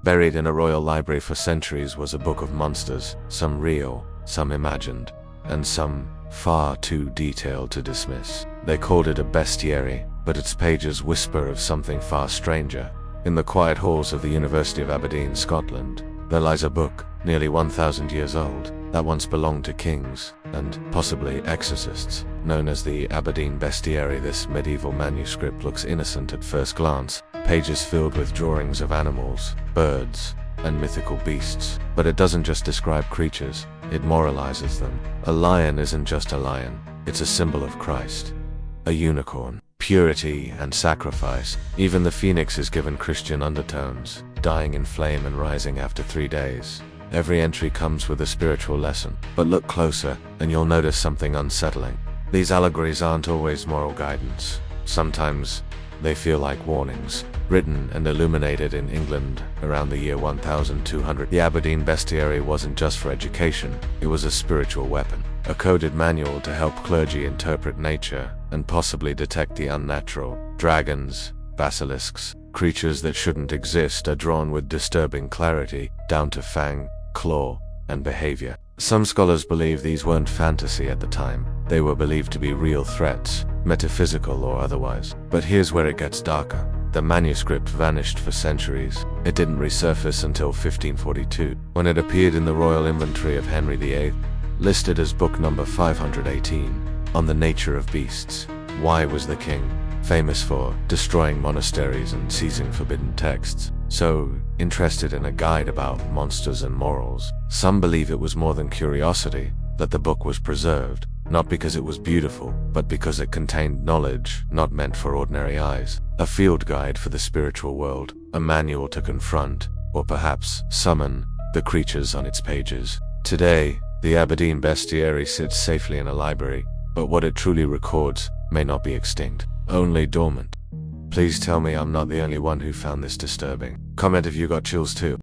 Buried in a royal library for centuries was a book of monsters, some real, some imagined, and some far too detailed to dismiss. They called it a bestiary, but its pages whisper of something far stranger. In the quiet halls of the University of Aberdeen, Scotland, there lies a book, nearly 1,000 years old, that once belonged to kings, and possibly exorcists, known as the Aberdeen Bestiary. This medieval manuscript looks innocent at first glance, pages filled with drawings of animals, birds, and mythical beasts. But it doesn't just describe creatures, it moralizes them. A lion isn't just a lion, it's a symbol of Christ. A unicorn, purity and sacrifice. Even the phoenix is given Christian undertones, dying in flame and rising after 3 days. Every entry comes with a spiritual lesson. But look closer, and you'll notice something unsettling. These allegories aren't always moral guidance. Sometimes they feel like warnings. Written and illuminated in England around the year 1200, the Aberdeen Bestiary wasn't just for education, it was a spiritual weapon. A coded manual to help clergy interpret nature and possibly detect the unnatural. Dragons, basilisks, creatures that shouldn't exist are drawn with disturbing clarity, down to fang, claw, and behavior. Some scholars believe these weren't fantasy at the time. They were believed to be real threats, metaphysical or otherwise. But here's where it gets darker. The manuscript vanished for centuries. It didn't resurface until 1542, when it appeared in the royal inventory of Henry VIII, listed as book number 518, on the nature of beasts. Why was the king, famous for destroying monasteries and seizing forbidden texts, so interested in a guide about monsters and morals? Some believe it was more than curiosity, that the book was preserved, not because it was beautiful, but because it contained knowledge not meant for ordinary eyes. A field guide for the spiritual world, a manual to confront, or perhaps summon, the creatures on its pages. Today, the Aberdeen Bestiary sits safely in a library, but what it truly records may not be extinct, only dormant. Please tell me I'm not the only one who found this disturbing. Comment if you got chills too.